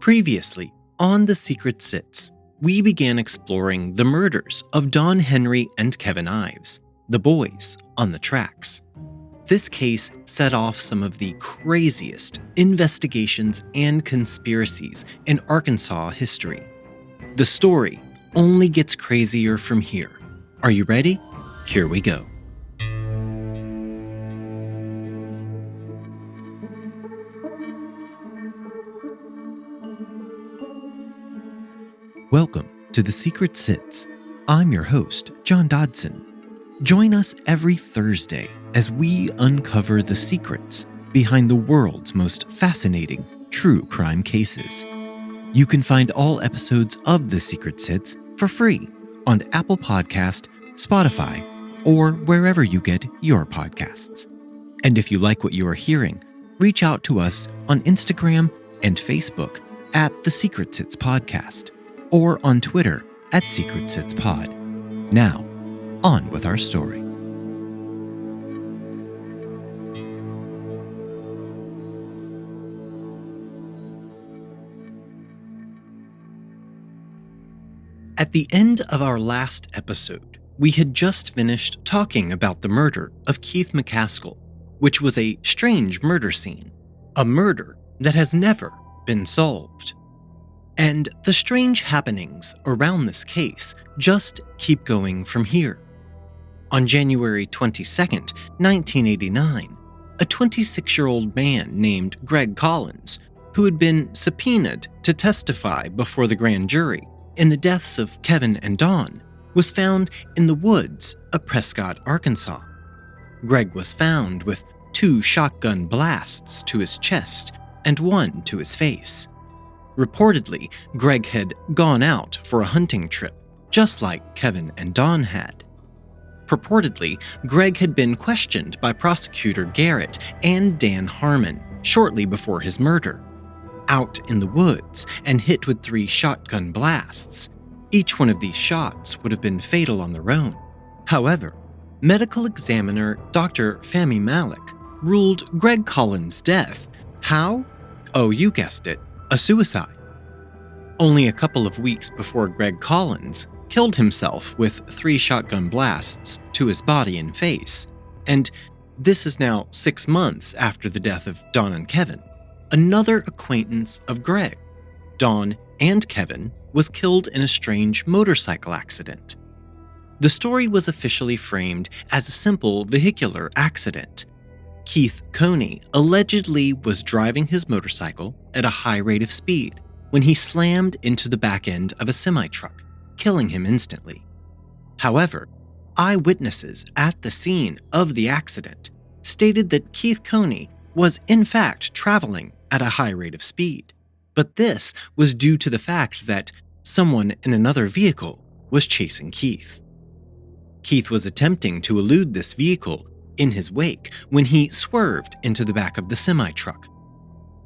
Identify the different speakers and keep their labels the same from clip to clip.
Speaker 1: Previously, on The Secret Sits, we began exploring the murders of Don Henry and Kevin Ives, the boys on the tracks. This case set off some of the craziest investigations and conspiracies in Arkansas history. The story only gets crazier from here. Are you ready? Here we go. Welcome to The Secret Sits. I'm your host, John Dodson. Join us every Thursday as we uncover the secrets behind the world's most fascinating true crime cases. You can find all episodes of The Secret Sits for free on Apple Podcast, Spotify, or wherever you get your podcasts. And if you like what you are hearing, reach out to us on Instagram and Facebook at The Secret Sits Podcast, or on Twitter at Secret Sits Pod. Now, on with our story. At the end of our last episode, we had just finished talking about the murder of Keith McCaskill, which was a strange murder scene, a murder that has never been solved. And the strange happenings around this case just keep going from here. On January 22, 1989, a 26-year-old man named Greg Collins, who had been subpoenaed to testify before the grand jury in the deaths of Kevin and Don, was found in the woods of Prescott, Arkansas. Greg was found with 2 shotgun blasts to his chest and 1 to his face. Reportedly, Greg had gone out for a hunting trip, just like Kevin and Don had. Purportedly, Greg had been questioned by prosecutor Garrett and Dan Harmon shortly before his murder. Out in the woods and hit with 3 shotgun blasts. Each one of these shots would have been fatal on their own. However, medical examiner Dr. Fahmy Malik ruled Greg Collins' death. How? Oh, you guessed it. A suicide. Only a couple of weeks before Greg Collins killed himself with 3 shotgun blasts to his body and face, and this is now 6 months after the death of Don and Kevin, another acquaintance of Greg, Don and Kevin, was killed in a strange motorcycle accident. The story was officially framed as a simple vehicular accident. Keith Coney allegedly was driving his motorcycle at a high rate of speed when he slammed into the back end of a semi-truck, killing him instantly. However, eyewitnesses at the scene of the accident stated that Keith Coney was in fact traveling at a high rate of speed, but this was due to the fact that someone in another vehicle was chasing Keith. Keith was attempting to elude this vehicle in his wake when he swerved into the back of the semi-truck.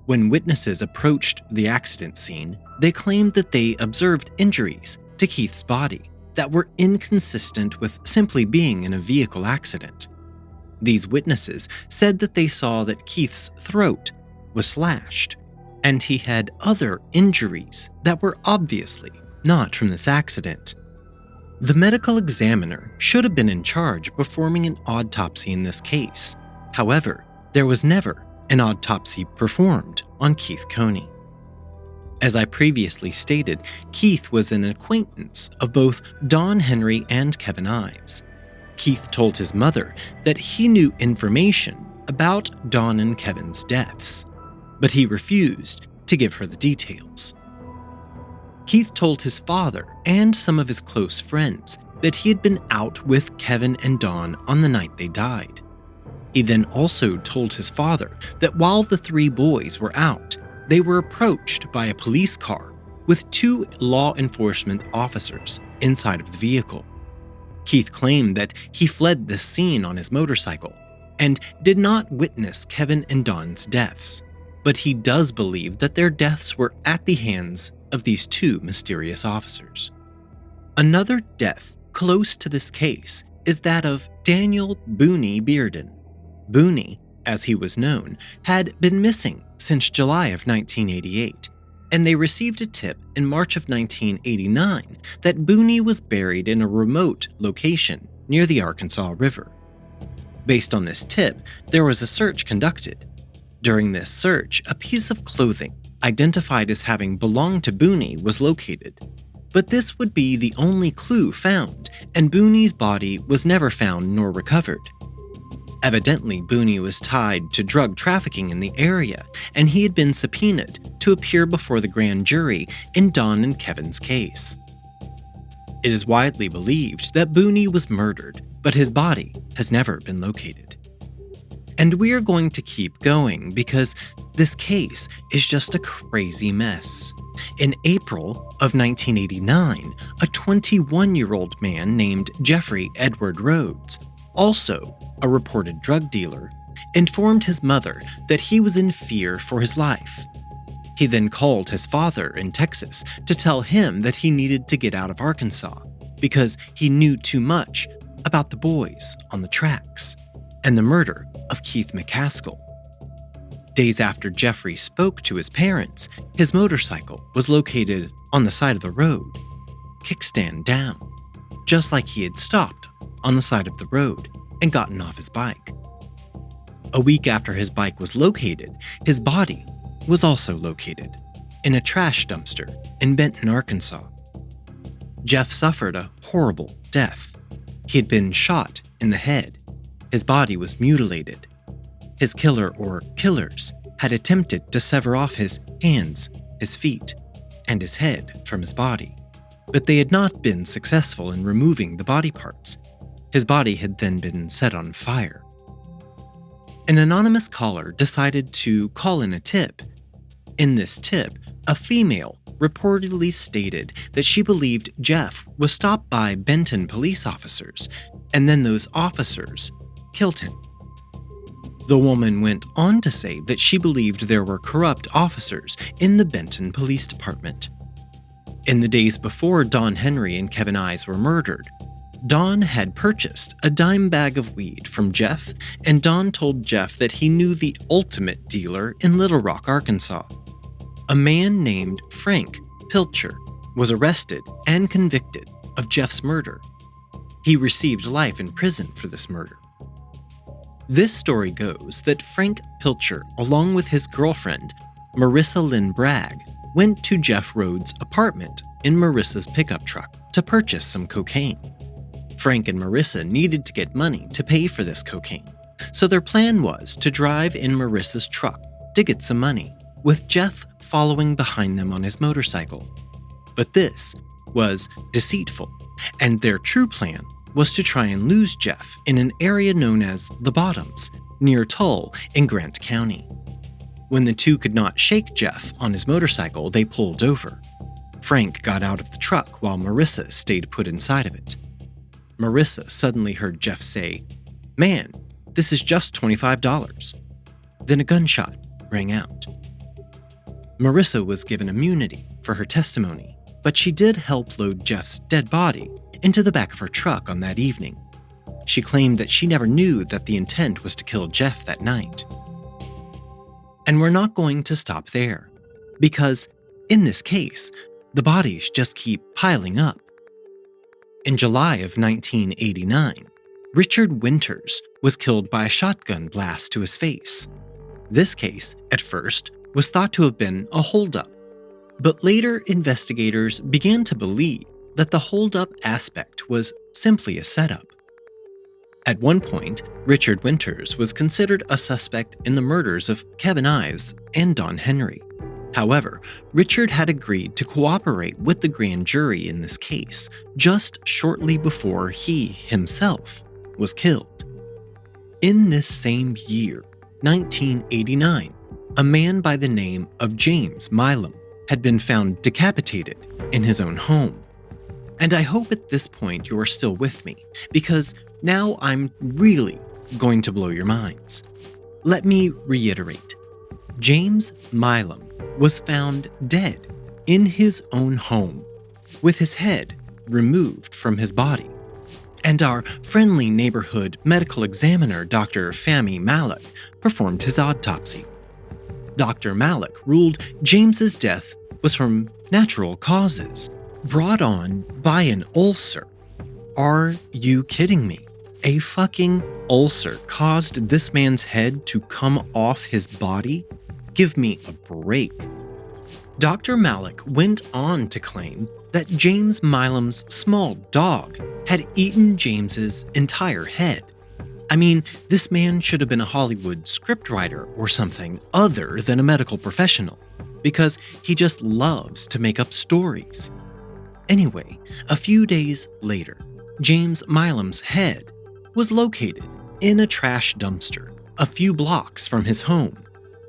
Speaker 1: When witnesses approached the accident scene, they claimed that they observed injuries to Keith's body that were inconsistent with simply being in a vehicle accident. These witnesses said that they saw that Keith's throat was slashed, and he had other injuries that were obviously not from this accident. The medical examiner should have been in charge of performing an autopsy in this case. However, there was never an autopsy performed on Keith Coney. As I previously stated, Keith was an acquaintance of both Don Henry and Kevin Ives. Keith told his mother that he knew information about Don and Kevin's deaths, but he refused to give her the details. Keith told his father and some of his close friends that he had been out with Kevin and Don on the night they died. He then also told his father that while the 3 boys were out, they were approached by a police car with 2 law enforcement officers inside of the vehicle. Keith claimed that he fled the scene on his motorcycle and did not witness Kevin and Don's deaths, but he does believe that their deaths were at the hands of these 2 mysterious officers. Another death close to this case is that of Daniel Booney Bearden. Booney, as he was known, had been missing since July of 1988, and they received a tip in March of 1989 that Booney was buried in a remote location near the Arkansas River. Based on this tip, there was a search conducted. During this search, a piece of clothing identified as having belonged to Booney was located. But this would be the only clue found, and Booney's body was never found nor recovered. Evidently, Booney was tied to drug trafficking in the area, and he had been subpoenaed to appear before the grand jury in Don and Kevin's case. It is widely believed that Booney was murdered, but his body has never been located. And we are going to keep going because this case is just a crazy mess. In April of 1989, a 21-year-old man named Jeffrey Edward Rhodes, also a reported drug dealer, informed his mother that he was in fear for his life. He then called his father in Texas to tell him that he needed to get out of Arkansas because he knew too much about the boys on the tracks and the murder of Keith McCaskill. Days after Jeffrey spoke to his parents, his motorcycle was located on the side of the road, kickstand down, just like he had stopped on the side of the road and gotten off his bike. A week after his bike was located, his body was also located in a trash dumpster in Benton, Arkansas. Jeff suffered a horrible death. He had been shot in the head. His body was mutilated. His killer or killers had attempted to sever off his hands, his feet, and his head from his body, but they had not been successful in removing the body parts. His body had then been set on fire. An anonymous caller decided to call in a tip. In this tip, a female reportedly stated that she believed Jeff was stopped by Benton police officers, and then those officers killed him. The woman went on to say that she believed there were corrupt officers in the Benton Police Department. In the days before Don Henry and Kevin Ives were murdered, Don had purchased a dime bag of weed from Jeff, and Don told Jeff that he knew the ultimate dealer in Little Rock, Arkansas. A man named Frank Pilcher was arrested and convicted of Jeff's murder. He received life in prison for this murder. This story goes that Frank Pilcher, along with his girlfriend, Marissa Lynn Bragg, went to Jeff Rhodes' apartment in Marissa's pickup truck to purchase some cocaine. Frank and Marissa needed to get money to pay for this cocaine, so their plan was to drive in Marissa's truck to get some money, with Jeff following behind them on his motorcycle. But this was deceitful, and their true plan was to try and lose Jeff in an area known as the Bottoms, near Tull in Grant County. When the two could not shake Jeff on his motorcycle, they pulled over. Frank got out of the truck while Marissa stayed put inside of it. Marissa suddenly heard Jeff say, "Man, this is just $25. Then a gunshot rang out. Marissa was given immunity for her testimony, but she did help load Jeff's dead body into the back of her truck on that evening. She claimed that she never knew that the intent was to kill Jeff that night. And we're not going to stop there, because in this case, the bodies just keep piling up. In July of 1989, Richard Winters was killed by a shotgun blast to his face. This case, at first, was thought to have been a holdup, but later investigators began to believe that the holdup aspect was simply a setup. At one point, Richard Winters was considered a suspect in the murders of Kevin Ives and Don Henry. However, Richard had agreed to cooperate with the grand jury in this case just shortly before he himself was killed. In this same year, 1989, a man by the name of James Milam had been found decapitated in his own home. And I hope at this point you are still with me, because now I'm really going to blow your minds. Let me reiterate. James Milam was found dead in his own home, with his head removed from his body. And our friendly neighborhood medical examiner, Dr. Fahmy Malik, performed his autopsy. Dr. Malik ruled James's death was from natural causes, brought on by an ulcer. Are you kidding me? A fucking ulcer caused this man's head to come off his body? Give me a break. Dr. Malik went on to claim that James Milam's small dog had eaten James's entire head. I mean, this man should have been a Hollywood scriptwriter or something other than a medical professional, because he just loves to make up stories. Anyway, a few days later, James Milam's head was located in a trash dumpster a few blocks from his home.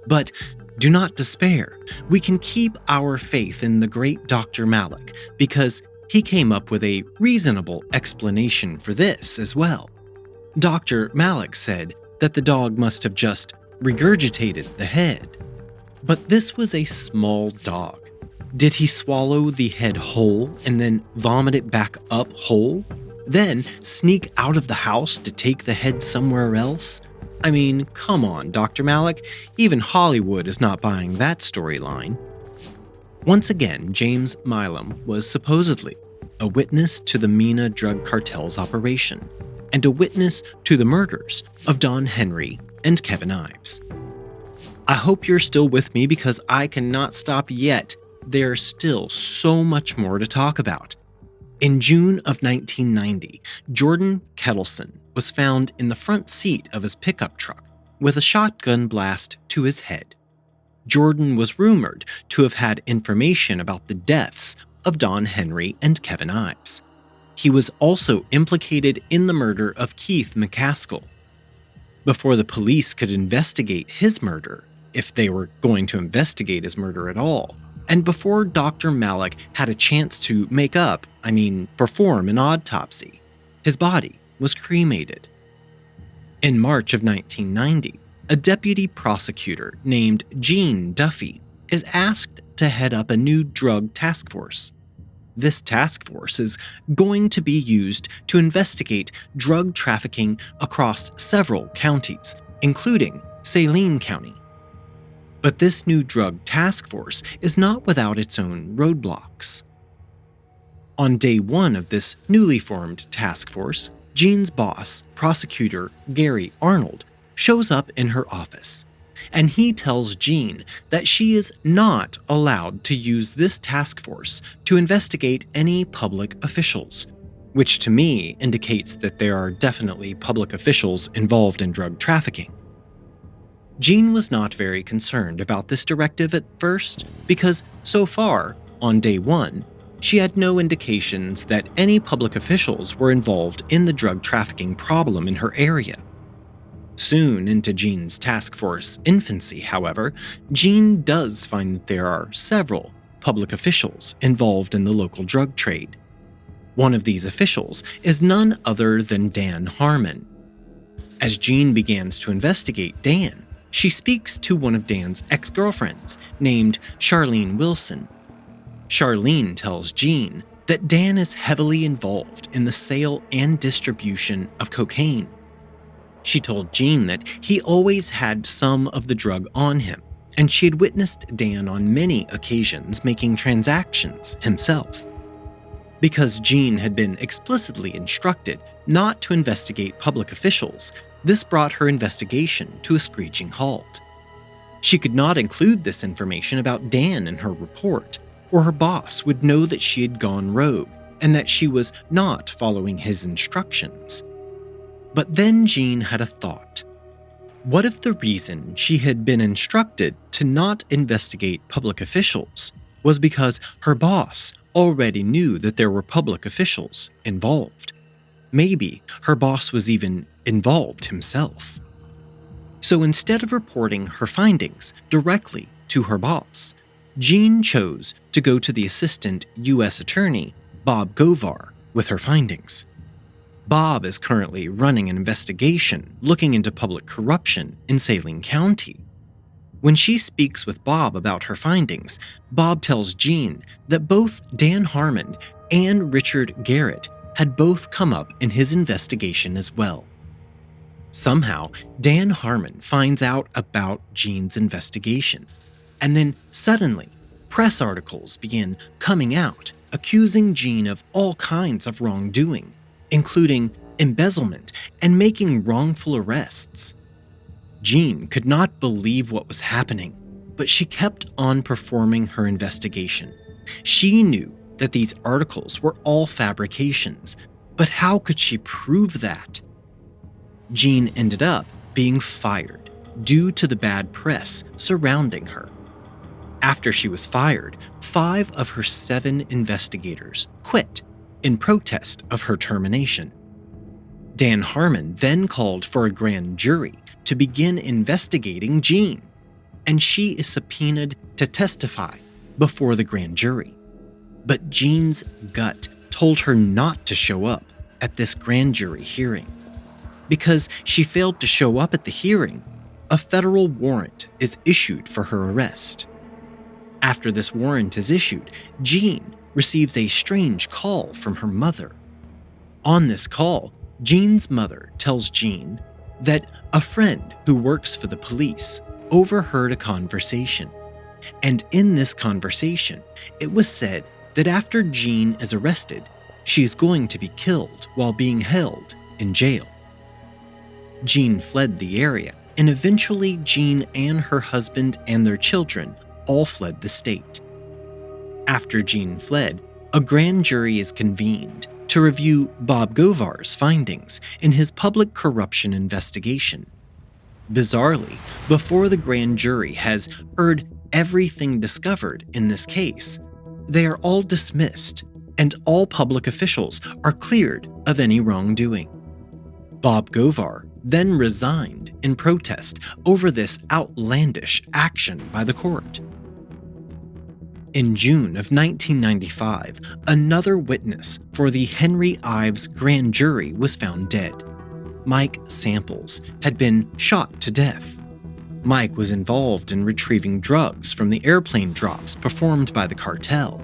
Speaker 1: But do not despair. We can keep our faith in the great Dr. Malik because he came up with a reasonable explanation for this as well. Dr. Malik said that the dog must have just regurgitated the head. But this was a small dog. Did he swallow the head whole and then vomit it back up whole? Then sneak out of the house to take the head somewhere else? I mean, come on, Dr. Malik. Even Hollywood is not buying that storyline. Once again, James Milam was supposedly a witness to the MENA drug cartel's operation and a witness to the murders of Don Henry and Kevin Ives. I hope you're still with me because I cannot stop yet. There's still so much more to talk about. In June of 1990, Jordan Kettleson was found in the front seat of his pickup truck with a shotgun blast to his head. Jordan was rumored to have had information about the deaths of Don Henry and Kevin Ives. He was also implicated in the murder of Keith McCaskill. Before the police could investigate his murder, if they were going to investigate his murder at all, and before Dr. Malik had a chance to perform an autopsy, his body was cremated. In March of 1990, a deputy prosecutor named Gene Duffy is asked to head up a new drug task force. This task force is going to be used to investigate drug trafficking across several counties, including Saline County. But this new drug task force is not without its own roadblocks. On day one of this newly formed task force, Gene's boss, prosecutor Gary Arnold, shows up in her office, and he tells Gene that she is not allowed to use this task force to investigate any public officials, which to me indicates that there are definitely public officials involved in drug trafficking. Gene was not very concerned about this directive at first because so far, on day one, she had no indications that any public officials were involved in the drug trafficking problem in her area. Soon into Gene's task force infancy, however, Gene does find that there are several public officials involved in the local drug trade. One of these officials is none other than Dan Harmon. As Gene begins to investigate Dan, she speaks to one of Dan's ex-girlfriends named Charlene Wilson. Charlene tells Gene that Dan is heavily involved in the sale and distribution of cocaine. She told Gene that he always had some of the drug on him, and she had witnessed Dan on many occasions making transactions himself. Because Gene had been explicitly instructed not to investigate public officials, this brought her investigation to a screeching halt. She could not include this information about Dan in her report, or her boss would know that she had gone rogue and that she was not following his instructions. But then Gene had a thought. What if the reason she had been instructed to not investigate public officials was because her boss already knew that there were public officials involved? Maybe her boss was even involved himself. So instead of reporting her findings directly to her boss, Gene chose to go to the assistant U.S. attorney, Bob Govar, with her findings. Bob is currently running an investigation looking into public corruption in Saline County. When she speaks with Bob about her findings, Bob tells Gene that both Dan Harmon and Richard Garrett had both come up in his investigation as well. Somehow, Dan Harmon finds out about Gene's investigation, and then suddenly Press articles began coming out accusing Jean of all kinds of wrongdoing, including embezzlement and making wrongful arrests. Jean could not believe what was happening, but she kept on performing her investigation. She knew that these articles were all fabrications, but how could she prove that? Jean ended up being fired due to the bad press surrounding her. After she was fired, 5 of her 7 investigators quit in protest of her termination. Dan Harmon then called for a grand jury to begin investigating Jean, and she is subpoenaed to testify before the grand jury. But Jean's gut told her not to show up at this grand jury hearing. Because she failed to show up at the hearing, a federal warrant is issued for her arrest. After this warrant is issued, Jean receives a strange call from her mother. On this call, Jean's mother tells Jean that a friend who works for the police overheard a conversation. And in this conversation, it was said that after Jean is arrested, she is going to be killed while being held in jail. Jean fled the area, and eventually Jean and her husband and their children all fled the state. After Jean fled, a grand jury is convened to review Bob Govar's findings in his public corruption investigation. Bizarrely, before the grand jury has heard everything discovered in this case, they are all dismissed, and all public officials are cleared of any wrongdoing. Bob Govar then resigned in protest over this outlandish action by the court. In June of 1995, another witness for the Henry Ives grand jury was found dead. Mike Samples had been shot to death. Mike was involved in retrieving drugs from the airplane drops performed by the cartel.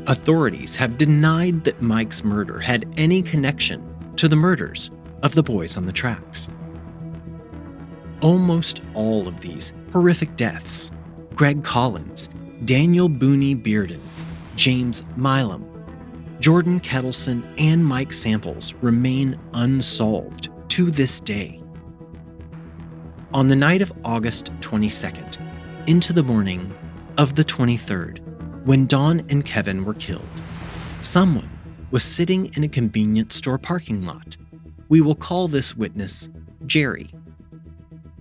Speaker 1: Authorities have denied that Mike's murder had any connection to the murders of the boys on the tracks. Almost all of these horrific deaths, Greg Collins, Daniel Booney Bearden, James Milam, Jordan Kettleson, and Mike Samples remain unsolved to this day. On the night of August 22nd, into the morning of the 23rd, when Dawn and Kevin were killed, someone was sitting in a convenience store parking lot. We will call this witness Jerry.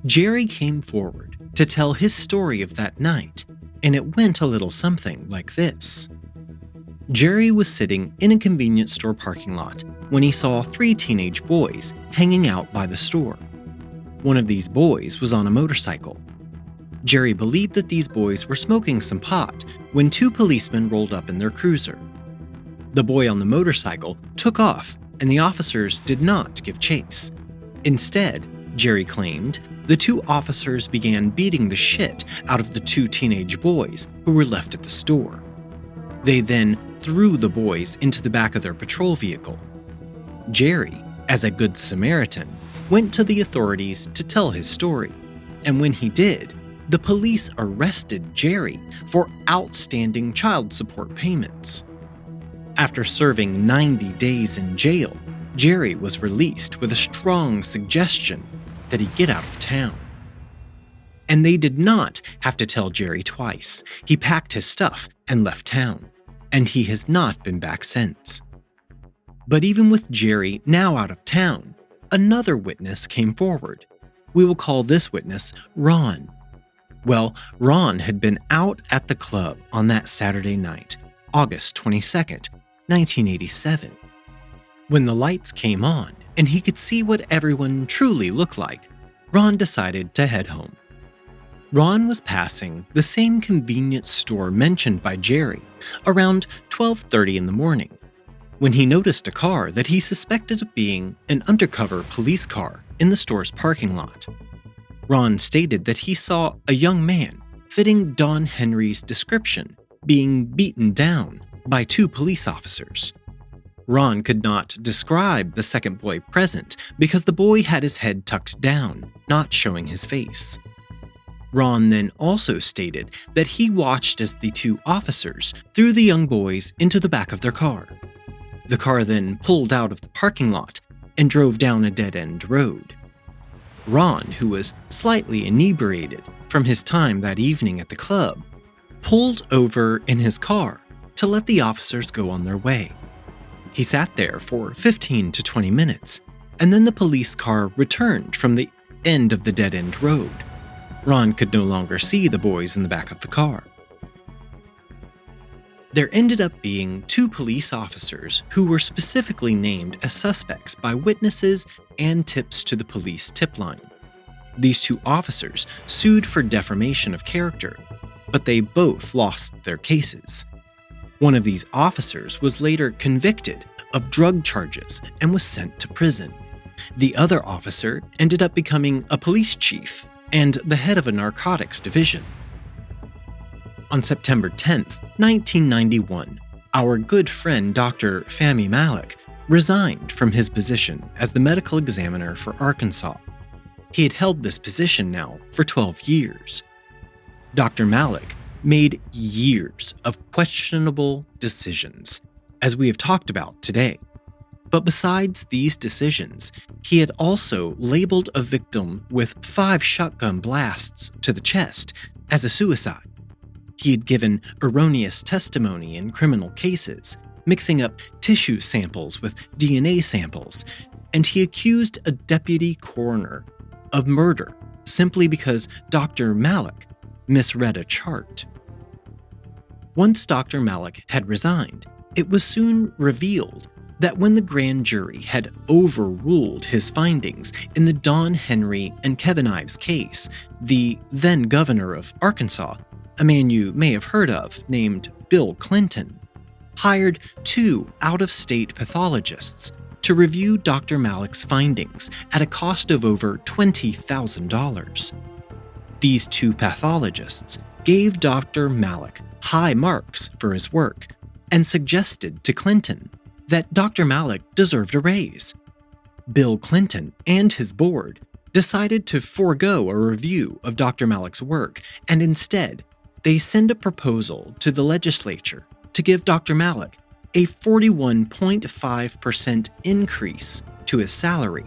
Speaker 1: Jerry came forward to tell his story of that night, and it went a little something like this. Jerry was sitting in a convenience store parking lot when he saw 3 teenage boys hanging out by the store. One of these boys was on a motorcycle. Jerry believed that these boys were smoking some pot when 2 policemen rolled up in their cruiser. The boy on the motorcycle took off, and the officers did not give chase. Instead, Jerry claimed, the 2 officers began beating the shit out of the 2 teenage boys who were left at the store. They then threw the boys into the back of their patrol vehicle. Jerry, as a good Samaritan, went to the authorities to tell his story, and when he did, the police arrested Jerry for outstanding child support payments. After serving 90 days in jail, Jerry was released with a strong suggestion that he get out of town. And they did not have to tell Jerry twice. He packed his stuff and left town, and he has not been back since. But even with Jerry now out of town, another witness came forward. We will call this witness Ron. Well, Ron had been out at the club on that Saturday night, August 22nd, 1987. When the lights came on and he could see what everyone truly looked like, Ron decided to head home. Ron was passing the same convenience store mentioned by Jerry around 12:30 in the morning when he noticed a car that he suspected of being an undercover police car in the store's parking lot. Ron stated that he saw a young man fitting Don Henry's description being beaten down by 2 police officers. Ron could not describe the second boy present because the boy had his head tucked down, not showing his face. Ron then also stated that he watched as the two officers threw the young boys into the back of their car. The car then pulled out of the parking lot and drove down a dead-end road. Ron, who was slightly inebriated from his time that evening at the club, pulled over in his car to let the officers go on their way. He sat there for 15 to 20 minutes, and then the police car returned from the end of the dead-end road. Ron could no longer see the boys in the back of the car. There ended up being two police officers who were specifically named as suspects by witnesses and tips to the police tip line. These two officers sued for defamation of character, but they both lost their cases. One of these officers was later convicted of drug charges and was sent to prison. The other officer ended up becoming a police chief and the head of a narcotics division. On September 10, 1991, our good friend Dr. Fahmy Malak resigned from his position as the medical examiner for Arkansas. He had held this position now for 12 years. Dr. Malak made years of questionable decisions, as we have talked about today. But besides these decisions, he had also labeled a victim with 5 shotgun blasts to the chest as a suicide. He had given erroneous testimony in criminal cases, mixing up tissue samples with DNA samples, and he accused a deputy coroner of murder simply because Dr. Malak misread a chart. Once Dr. Malak had resigned, it was soon revealed that when the grand jury had overruled his findings in the Don Henry and Kevin Ives case, the then governor of Arkansas, a man you may have heard of named Bill Clinton, hired 2 out-of-state pathologists to review Dr. Malak's findings at a cost of over $20,000. These 2 pathologists gave Dr. Malak high marks for his work and suggested to Clinton that Dr. Malak deserved a raise. Bill Clinton and his board decided to forego a review of Dr. Malak's work, and instead, they send a proposal to the legislature to give Dr. Malak a 41.5% increase to his salary,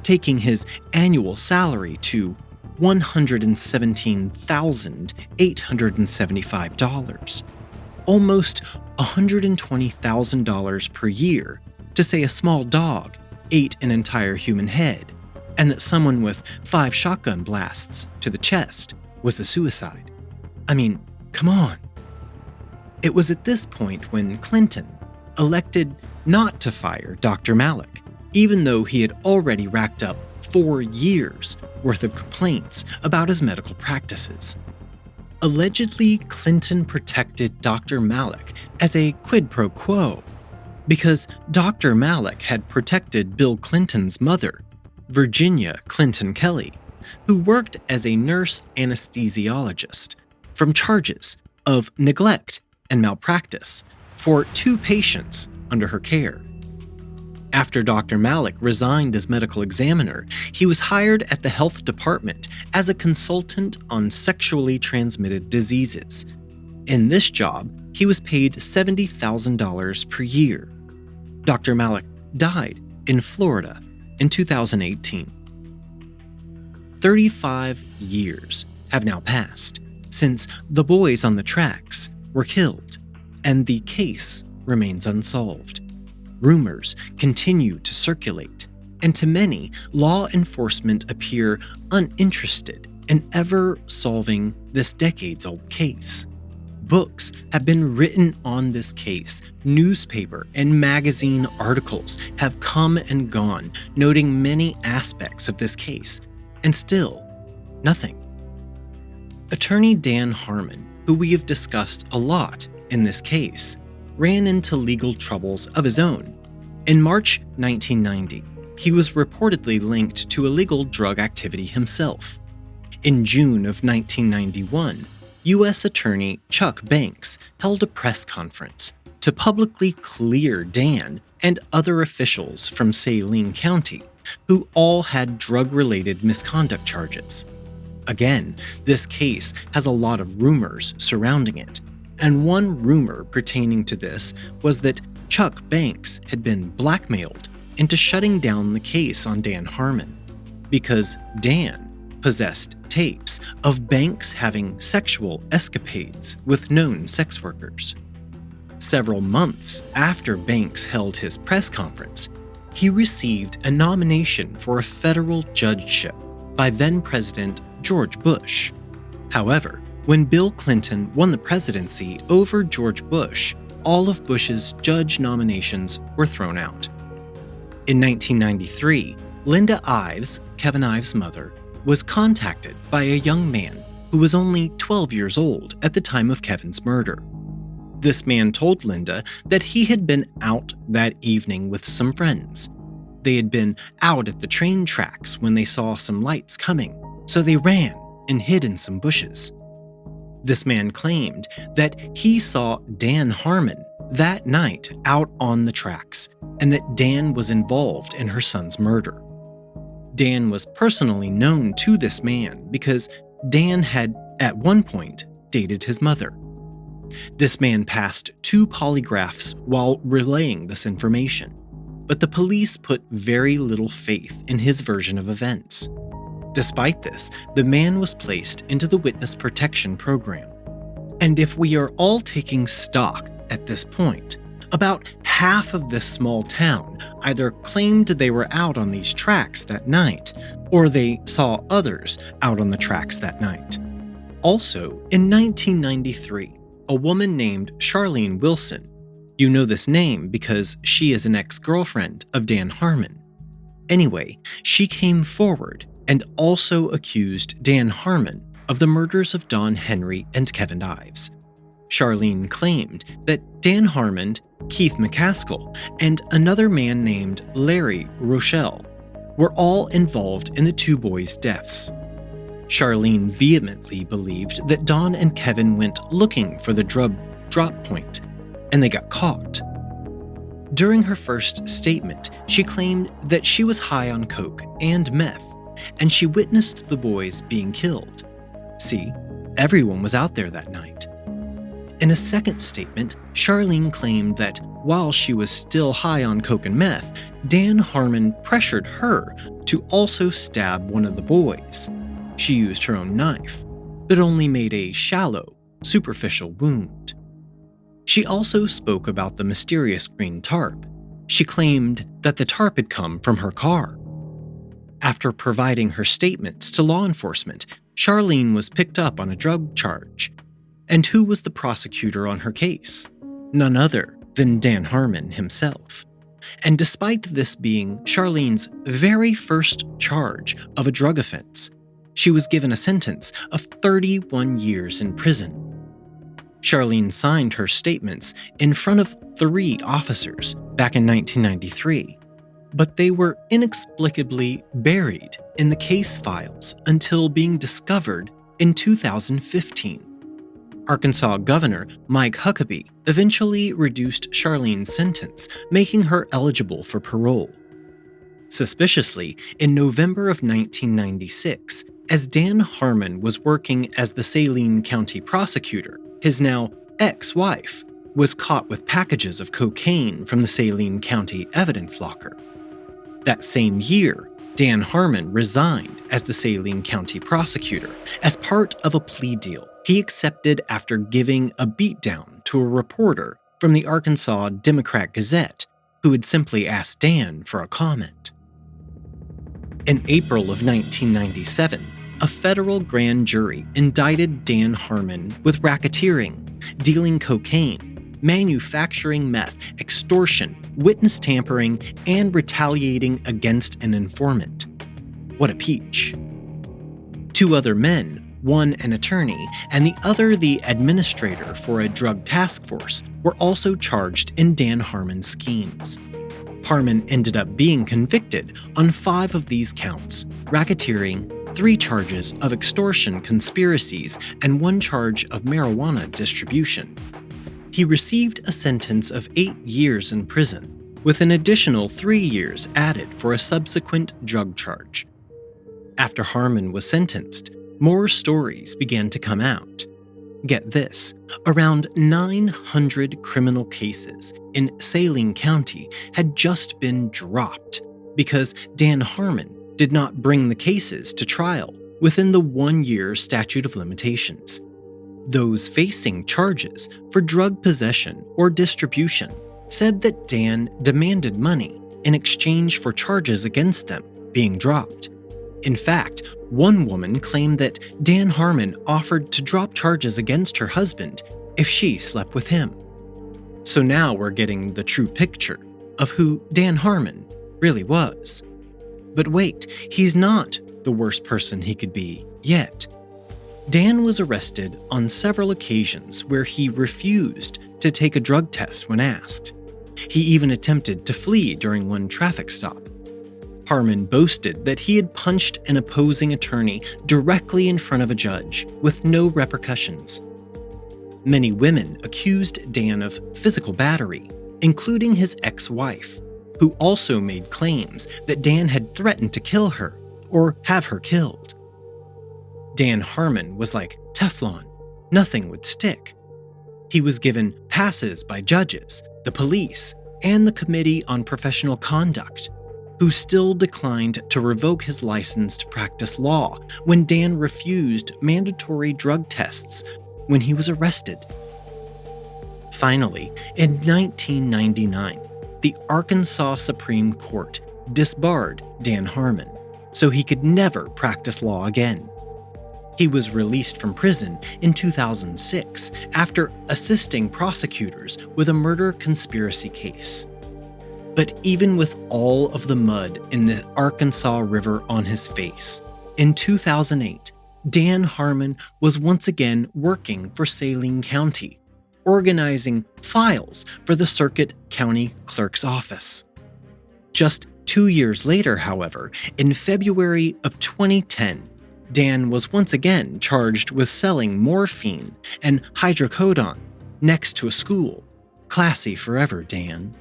Speaker 1: taking his annual salary to $117,875, almost $120,000 per year to say a small dog ate an entire human head, and that someone with 5 shotgun blasts to the chest was a suicide. I mean, come on. It was at this point when Clinton elected not to fire Dr. Malak, even though he had already racked up 4 years worth of complaints about his medical practices. Allegedly, Clinton protected Dr. Malak as a quid pro quo because Dr. Malak had protected Bill Clinton's mother, Virginia Clinton Kelly, who worked as a nurse anesthesiologist, from charges of neglect and malpractice for 2 patients under her care. After Dr. Malak resigned as medical examiner, he was hired at the health department as a consultant on sexually transmitted diseases. In this job, he was paid $70,000 per year. Dr. Malak died in Florida in 2018. 35 years have now passed since the boys on the tracks were killed, and the case remains unsolved. Rumors continue to circulate, and to many, law enforcement appear uninterested in ever solving this decades-old case. Books have been written on this case. Newspaper and magazine articles have come and gone, noting many aspects of this case, and still, nothing. Attorney Dan Harmon, who we have discussed a lot in this case, ran into legal troubles of his own. In March 1990, he was reportedly linked to illegal drug activity himself. In June of 1991, U.S. Attorney Chuck Banks held a press conference to publicly clear Dan and other officials from, Saline County, who all had drug-related misconduct charges. Again, this case has a lot of rumors surrounding it, and one rumor pertaining to this was that Chuck Banks had been blackmailed into shutting down the case on Dan Harmon because Dan possessed tapes of Banks having sexual escapades with known sex workers. Several months after Banks held his press conference, he received a nomination for a federal judgeship by then-President George Bush. However, when Bill Clinton won the presidency over George Bush, all of Bush's judge nominations were thrown out. In 1993, Linda Ives, Kevin Ives' mother, was contacted by a young man who was only 12 years old at the time of Kevin's murder. This man told Linda that he had been out that evening with some friends. They had been out at the train tracks when they saw some lights coming, so they ran and hid in some bushes. This man claimed that he saw Dan Harmon that night out on the tracks and that Dan was involved in her son's murder. Dan was personally known to this man because Dan had, at one point, dated his mother. This man passed 2 polygraphs while relaying this information, but the police put very little faith in his version of events. Despite this, the man was placed into the Witness Protection Program. And if we are all taking stock at this point, about half of this small town either claimed they were out on these tracks that night, or they saw others out on the tracks that night. Also, in 1993, a woman named Charlene Wilson, you know this name because she is an ex-girlfriend of Dan Harmon. Anyway, she came forward and also accused Dan Harmon of the murders of Don Henry and Kevin Ives. Charlene claimed that Dan Harmon, Keith McCaskill, and another man named Larry Rochelle were all involved in the 2 boys' deaths. Charlene vehemently believed that Don and Kevin went looking for the drug drop point, and they got caught. During her first statement, she claimed that she was high on coke and meth, and she witnessed the boys being killed. See, everyone was out there that night. In a second statement, Charlene claimed that while she was still high on coke and meth, Dan Harmon pressured her to also stab one of the boys. She used her own knife, but only made a shallow, superficial wound. She also spoke about the mysterious green tarp. She claimed that the tarp had come from her car. After providing her statements to law enforcement, Charlene was picked up on a drug charge. And who was the prosecutor on her case? None other than Dan Harmon himself. And despite this being Charlene's very first charge of a drug offense, she was given a sentence of 31 years in prison. Charlene signed her statements in front of 3 officers back in 1993, but they were inexplicably buried in the case files until being discovered in 2015. Arkansas Governor Mike Huckabee eventually reduced Charlene's sentence, making her eligible for parole. Suspiciously, in November of 1996, as Dan Harmon was working as the Saline County prosecutor, his now ex-wife was caught with packages of cocaine from the Saline County evidence locker. That same year, Dan Harmon resigned as the Saline County prosecutor as part of a plea deal he accepted after giving a beatdown to a reporter from the Arkansas Democrat-Gazette who had simply asked Dan for a comment. In April of 1997, a federal grand jury indicted Dan Harmon with racketeering, dealing cocaine, manufacturing meth, extortion, witness tampering, and retaliating against an informant. What a peach. 2 other men, one an attorney and the other the administrator for a drug task force, were also charged in Dan Harmon's schemes. Harmon ended up being convicted on 5 of these counts: racketeering, 3 charges of extortion conspiracies, and 1 charge of marijuana distribution. He received a sentence of 8 years in prison, with an additional 3 years added for a subsequent drug charge. After Harmon was sentenced, more stories began to come out. Get this, around 900 criminal cases in Saline County had just been dropped because Dan Harmon did not bring the cases to trial within the 1-year statute of limitations. Those facing charges for drug possession or distribution said that Dan demanded money in exchange for charges against them being dropped. In fact, one woman claimed that Dan Harmon offered to drop charges against her husband if she slept with him. So now we're getting the true picture of who Dan Harmon really was. But wait, he's not the worst person he could be yet. Dan was arrested on several occasions where he refused to take a drug test when asked. He even attempted to flee during one traffic stop. Harmon boasted that he had punched an opposing attorney directly in front of a judge with no repercussions. Many women accused Dan of physical battery, including his ex-wife, who also made claims that Dan had threatened to kill her or have her killed. Dan Harmon was like Teflon. Nothing would stick. He was given passes by judges, the police, and the Committee on Professional Conduct, who still declined to revoke his license to practice law when Dan refused mandatory drug tests when he was arrested. Finally, in 1999, the Arkansas Supreme Court disbarred Dan Harmon, so he could never practice law again. He was released from prison in 2006 after assisting prosecutors with a murder conspiracy case. But even with all of the mud in the Arkansas River on his face, in 2008, Dan Harmon was once again working for Saline County, organizing files for the Circuit County Clerk's Office. Just 2 years later, however, in February of 2010, Dan was once again charged with selling morphine and hydrocodone next to a school. Classy forever, Dan.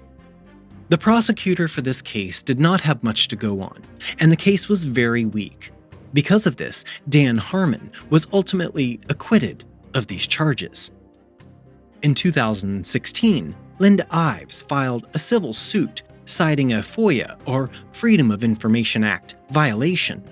Speaker 1: The prosecutor for this case did not have much to go on, and the case was very weak. Because of this, Dan Harmon was ultimately acquitted of these charges. In 2016, Linda Ives filed a civil suit citing a FOIA or Freedom of Information Act violation.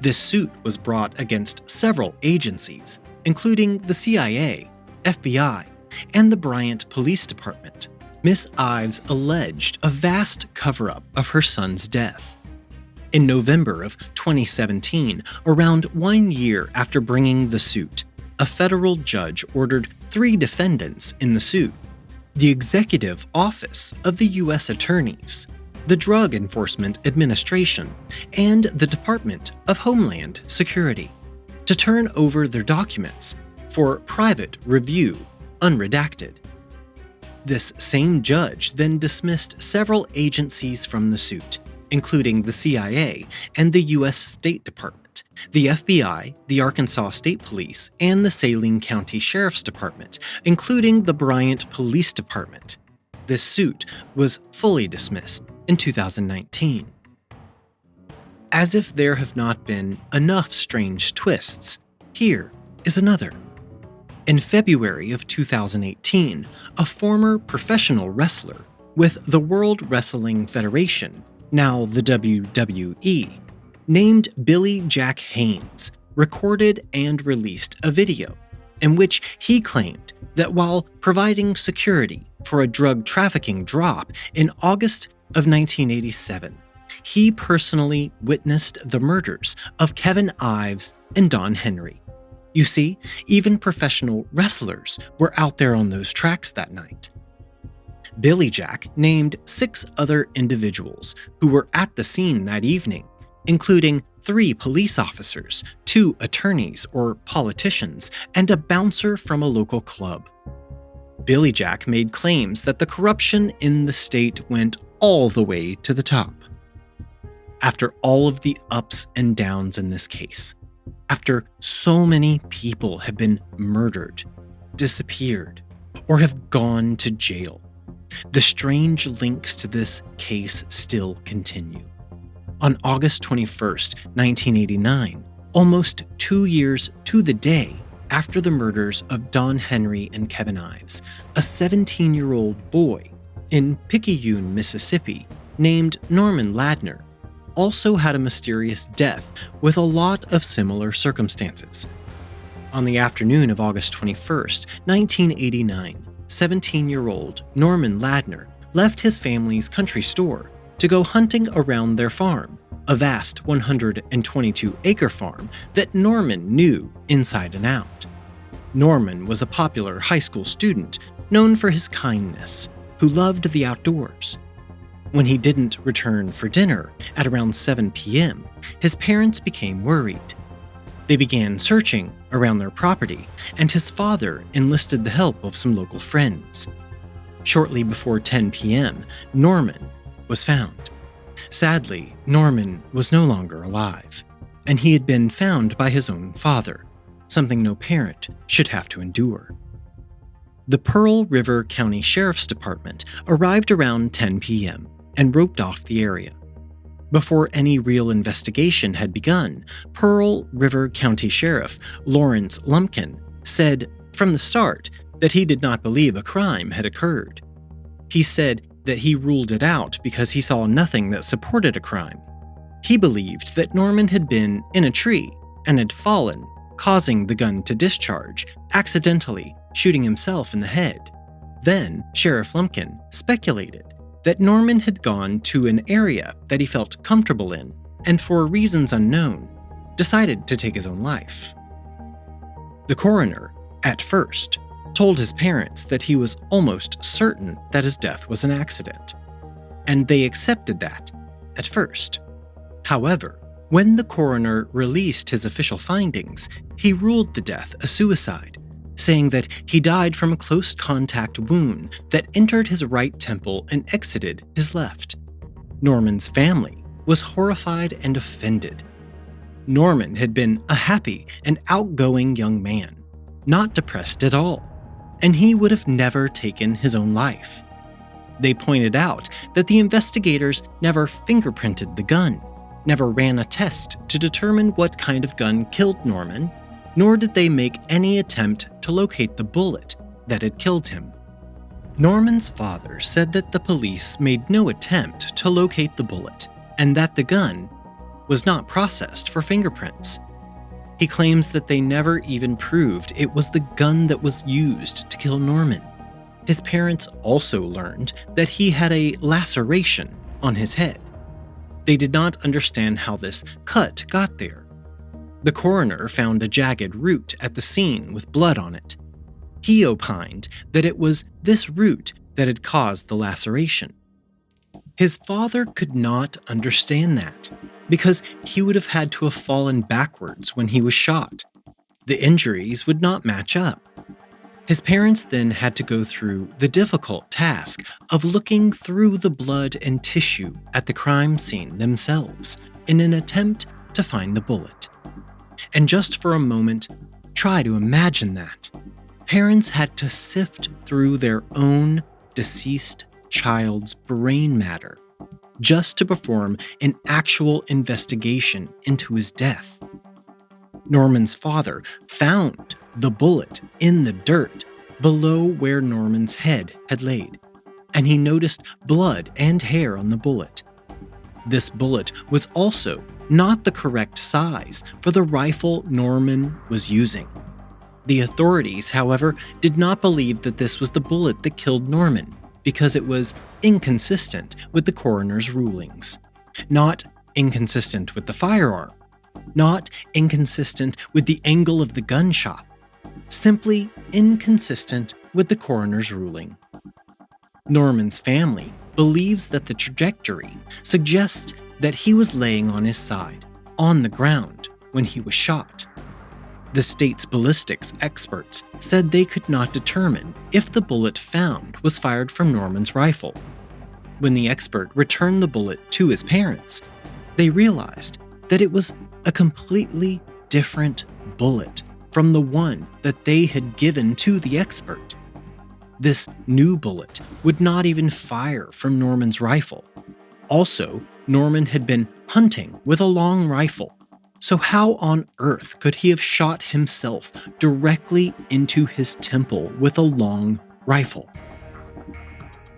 Speaker 1: This suit was brought against several agencies, including the CIA, FBI, and the Bryant Police Department. Miss Ives alleged a vast cover-up of her son's death. In November of 2017, around 1 year after bringing the suit, a federal judge ordered 3 defendants in the suit: the Executive Office of the U.S. Attorneys, the Drug Enforcement Administration, and the Department of Homeland Security, to turn over their documents for private review, unredacted. This same judge then dismissed several agencies from the suit, including the CIA and the U.S. State Department, the FBI, the Arkansas State Police, and the Saline County Sheriff's Department, including the Bryant Police Department. This suit was fully dismissed in 2019. As if there have not been enough strange twists, here is another. In February of 2018, a former professional wrestler with the World Wrestling Federation, now the WWE, named Billy Jack Haynes, recorded and released a video in which he claimed that while providing security for a drug trafficking drop in August of 1987, he personally witnessed the murders of Kevin Ives and Don Henry. You see, even professional wrestlers were out there on those tracks that night. Billy Jack named 6 other individuals who were at the scene that evening, including 3 police officers, 2 attorneys or politicians, and a bouncer from a local club. Billy Jack made claims that the corruption in the state went all the way to the top. After all of the ups and downs in this case, after so many people have been murdered, disappeared, or have gone to jail, the strange links to this case still continue. On August 21st, 1989, almost 2 years to the day after the murders of Don Henry and Kevin Ives, a 17-year-old boy in Picayune, Mississippi, named Norman Ladner, also had a mysterious death with a lot of similar circumstances. On the afternoon of August 21st, 1989, 17-year-old Norman Ladner left his family's country store to go hunting around their farm, a vast 122-acre farm that Norman knew inside and out. Norman was a popular high school student known for his kindness, who loved the outdoors. When he didn't return for dinner at around 7 p.m., his parents became worried. They began searching around their property, and his father enlisted the help of some local friends. Shortly before 10 p.m., Norman was found. Sadly, Norman was no longer alive, and he had been found by his own father, something no parent should have to endure. The Pearl River County Sheriff's Department arrived around 10 p.m. and roped off the area. Before any real investigation had begun, Pearl River County Sheriff Lawrence Lumpkin said from the start that he did not believe a crime had occurred. He said that he ruled it out because he saw nothing that supported a crime. He believed that Norman had been in a tree and had fallen, causing the gun to discharge, accidentally shooting himself in the head. Then, Sheriff Lumpkin speculated that Norman had gone to an area that he felt comfortable in, and for reasons unknown, decided to take his own life. The coroner, at first, told his parents that he was almost certain that his death was an accident, and they accepted that at first. However, when the coroner released his official findings, he ruled the death a suicide, saying that he died from a close contact wound that entered his right temple and exited his left. Norman's family was horrified and offended. Norman had been a happy and outgoing young man, not depressed at all, and he would have never taken his own life. They pointed out that the investigators never fingerprinted the gun, never ran a test to determine what kind of gun killed Norman, nor did they make any attempt to locate the bullet that had killed him. Norman's father said that the police made no attempt to locate the bullet, and that the gun was not processed for fingerprints. He claims that they never even proved it was the gun that was used to kill Norman. His parents also learned that he had a laceration on his head. They did not understand how this cut got there. The coroner found a jagged root at the scene with blood on it. He opined that it was this root that had caused the laceration. His father could not understand that, because he would have had to have fallen backwards when he was shot. The injuries would not match up. His parents then had to go through the difficult task of looking through the blood and tissue at the crime scene themselves in an attempt to find the bullet. And just for a moment, try to imagine that. Parents had to sift through their own deceased child's brain matter just to perform an actual investigation into his death. Norman's father found the bullet in the dirt below where Norman's head had laid, and he noticed blood and hair on the bullet. This bullet was also not the correct size for the rifle Norman was using. The authorities, however, did not believe that this was the bullet that killed Norman because it was inconsistent with the coroner's rulings. Not inconsistent with the firearm, not inconsistent with the angle of the gunshot, simply inconsistent with the coroner's ruling. Norman's family believes that the trajectory suggests that he was laying on his side, on the ground, when he was shot. The state's ballistics experts said they could not determine if the bullet found was fired from Norman's rifle. When the expert returned the bullet to his parents, they realized that it was a completely different bullet from the one that they had given to the expert. This new bullet would not even fire from Norman's rifle. Also, Norman had been hunting with a long rifle, So how on earth could he have shot himself directly into his temple with a long rifle?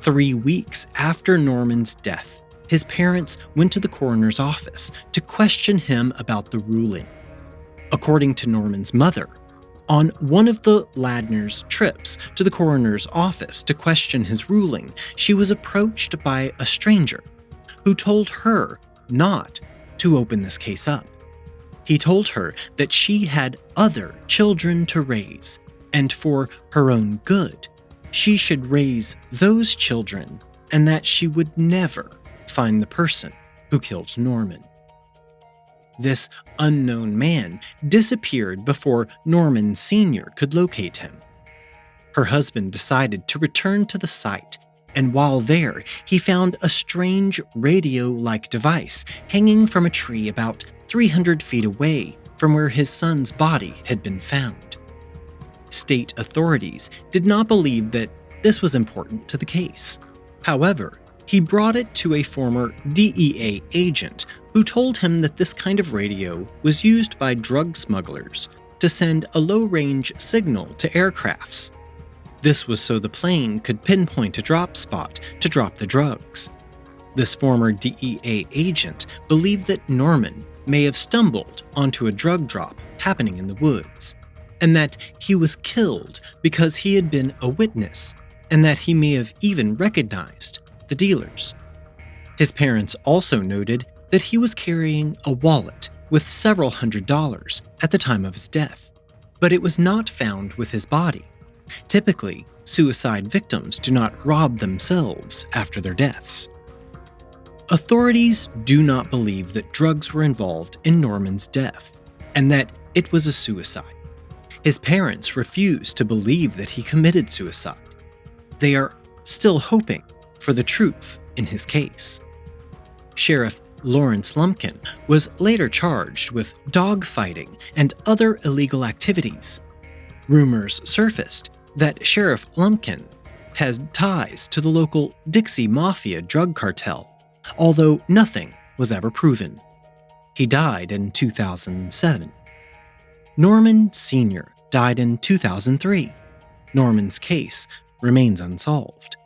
Speaker 1: 3 weeks after Norman's death, his parents went to the coroner's office to question him about the ruling. According to Norman's mother, on one of the Ladner's trips to the coroner's office to question his ruling, she was approached by a stranger who told her not to open this case up. He told her that she had other children to raise, and for her own good, she should raise those children, and that she would never find the person who killed Norman. This unknown man disappeared before Norman Sr. could locate him. Her husband decided to return to the site, and while there, he found a strange radio-like device hanging from a tree about 300 feet away from where his son's body had been found. State authorities did not believe that this was important to the case. However, he brought it to a former DEA agent who told him that this kind of radio was used by drug smugglers to send a low-range signal to aircrafts. This was so the plane could pinpoint a drop spot to drop the drugs. This former DEA agent believed that Norman may have stumbled onto a drug drop happening in the woods, and that he was killed because he had been a witness, and that he may have even recognized the dealers. His parents also noted that he was carrying a wallet with several $100s at the time of his death, but it was not found with his body. Typically, suicide victims do not rob themselves after their deaths. Authorities do not believe that drugs were involved in Norman's death, and that it was a suicide. His parents refuse to believe that he committed suicide. They are still hoping for the truth in his case. Sheriff Lawrence Lumpkin was later charged with dogfighting and other illegal activities. Rumors surfaced that Sheriff Lumpkin has ties to the local Dixie Mafia drug cartel, although nothing was ever proven. He died in 2007. Norman Sr. died in 2003. Norman's case remains unsolved.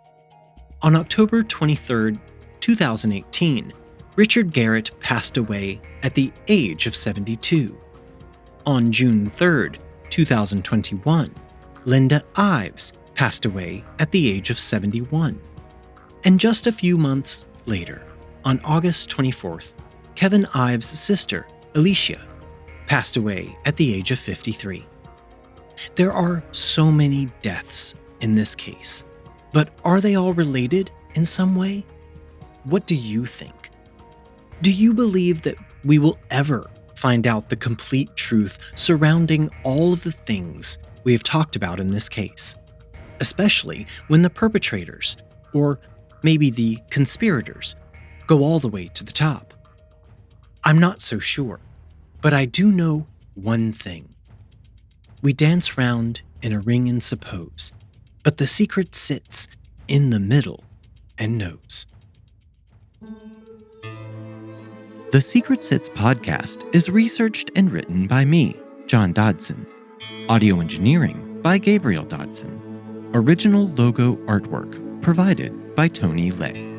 Speaker 1: On October 23, 2018, Richard Garrett passed away at the age of 72. On June 3, 2021, Linda Ives passed away at the age of 71. And just a few months later, on August 24th, Kevin Ives' sister, Alicia, passed away at the age of 53. There are so many deaths in this case, but are they all related in some way? What do you think? Do you believe that we will ever find out the complete truth surrounding all of the things we have talked about in this case, especially when the perpetrators, or maybe the conspirators, go all the way to the top? I'm not so sure, but I do know one thing. We dance round in a ring and suppose, but the secret sits in the middle and knows. The Secret Sits podcast is researched and written by me, John Dodson. Audio engineering by Gabriel Dodson. Original logo artwork provided by Tony Lay.